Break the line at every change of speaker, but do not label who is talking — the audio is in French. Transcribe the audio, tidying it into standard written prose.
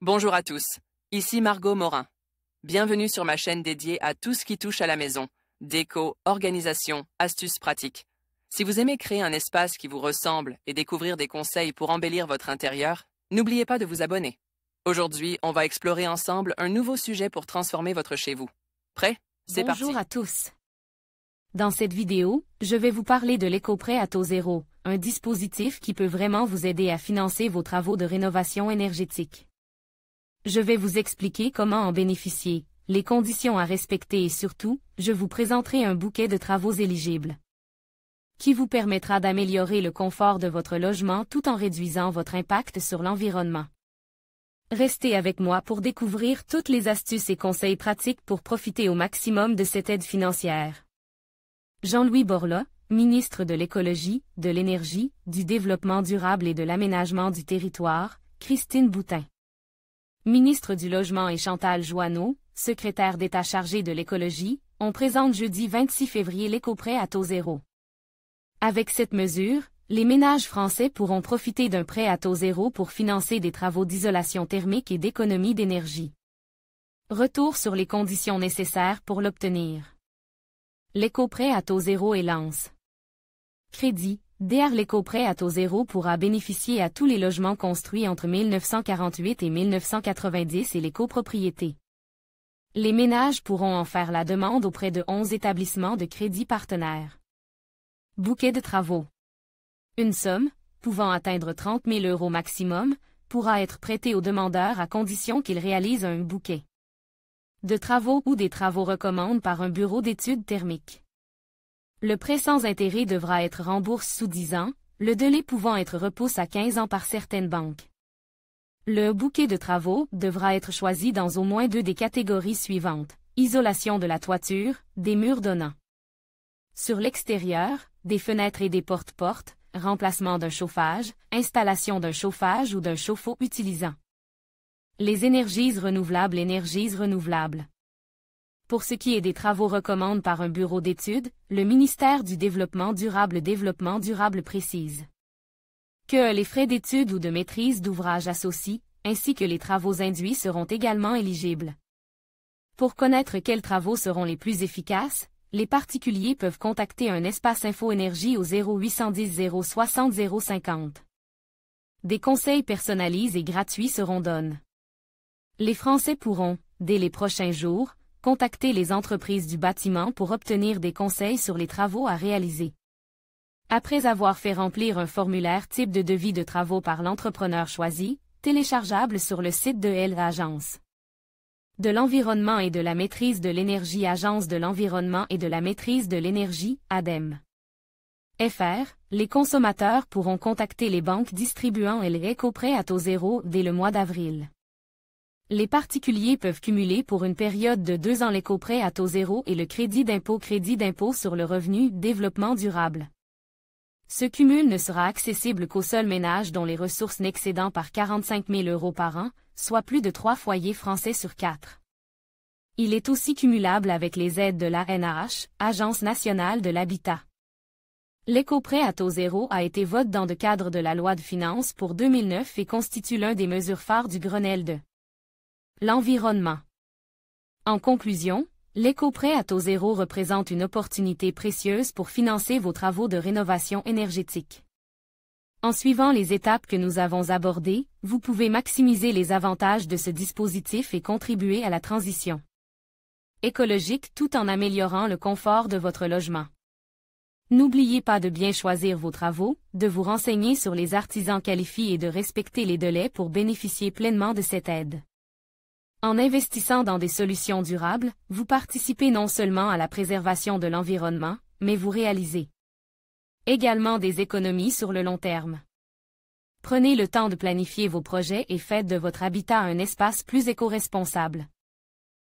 Bonjour à tous, ici Margot Morin. Bienvenue sur ma chaîne dédiée à tout ce qui touche à la maison, déco, organisation, astuces pratiques. Si vous aimez créer un espace qui vous ressemble et découvrir des conseils pour embellir votre intérieur, n'oubliez pas de vous abonner. Aujourd'hui, on va explorer ensemble un nouveau sujet pour transformer votre chez vous. Prêt? C'est parti!
Bonjour à tous. Dans cette vidéo, je vais vous parler de l'éco-prêt à taux zéro, un dispositif qui peut vraiment vous aider à financer vos travaux de rénovation énergétique. Je vais vous expliquer comment en bénéficier, les conditions à respecter et surtout, je vous présenterai un bouquet de travaux éligibles qui vous permettra d'améliorer le confort de votre logement tout en réduisant votre impact sur l'environnement. Restez avec moi pour découvrir toutes les astuces et conseils pratiques pour profiter au maximum de cette aide financière. Jean-Louis Borloo, ministre de l'Écologie, de l'Énergie, du Développement durable et de l'Aménagement du territoire, Christine Boutin, ministre du Logement et Chantal Joanneau, secrétaire d'État chargée de l'écologie, on présente jeudi 26 février l'éco-prêt à taux zéro. Avec cette mesure, les ménages français pourront profiter d'un prêt à taux zéro pour financer des travaux d'isolation thermique et d'économie d'énergie. Retour sur les conditions nécessaires pour l'obtenir. L'éco-prêt à taux zéro et lance. Crédit. DR l'éco-prêt à taux zéro pourra bénéficier à tous les logements construits entre 1948 et 1990 et les copropriétés. Les ménages pourront en faire la demande auprès de 11 établissements de crédit partenaires. Bouquet de travaux. Une somme, pouvant atteindre 30 000 € maximum, pourra être prêtée au demandeur à condition qu'il réalise un bouquet de travaux ou des travaux recommandés par un bureau d'études thermiques. Le prêt sans intérêt devra être remboursé sous 10 ans, le délai pouvant être repoussé à 15 ans par certaines banques. Le bouquet de travaux devra être choisi dans au moins 2 des catégories suivantes: isolation de la toiture, des murs donnants sur l'extérieur, des fenêtres et des portes-portes, remplacement d'un chauffage, installation d'un chauffage ou d'un chauffe-eau utilisant les énergies renouvelables. Pour ce qui est des travaux recommandés par un bureau d'études, le ministère du Développement durable précise que les frais d'études ou de maîtrise d'ouvrage associés, ainsi que les travaux induits seront également éligibles. Pour connaître quels travaux seront les plus efficaces, les particuliers peuvent contacter un espace Info Énergie au 0810 060 050. Des conseils personnalisés et gratuits seront donnés. Les Français pourront, dès les prochains jours, contacter les entreprises du bâtiment pour obtenir des conseils sur les travaux à réaliser. Après avoir fait remplir un formulaire type de devis de travaux par l'entrepreneur choisi, téléchargeable sur le site de l'Agence de l'environnement et de la maîtrise de l'énergie, Agence de l'environnement et de la maîtrise de l'énergie, ADEME. FR, les consommateurs pourront contacter les banques distribuant l'éco-prêt à taux zéro dès le mois d'avril. Les particuliers peuvent cumuler pour une période de 2 ans l'éco-prêt à taux zéro et le crédit d'impôt sur le revenu développement durable. Ce cumul ne sera accessible qu'aux seuls ménages dont les ressources n'excédant par 45 000 € par an, soit plus de 3 foyers français sur 4. Il est aussi cumulable avec les aides de l'ANH, Agence nationale de l'habitat. L'éco-prêt à taux zéro a été voté dans le cadre de la loi de finances pour 2009 et constitue l'une des mesures phares du Grenelle de l'environnement. En conclusion, l'éco-prêt à taux zéro représente une opportunité précieuse pour financer vos travaux de rénovation énergétique. En suivant les étapes que nous avons abordées, vous pouvez maximiser les avantages de ce dispositif et contribuer à la transition écologique tout en améliorant le confort de votre logement. N'oubliez pas de bien choisir vos travaux, de vous renseigner sur les artisans qualifiés et de respecter les délais pour bénéficier pleinement de cette aide. En investissant dans des solutions durables, vous participez non seulement à la préservation de l'environnement, mais vous réalisez également des économies sur le long terme. Prenez le temps de planifier vos projets et faites de votre habitat un espace plus éco-responsable.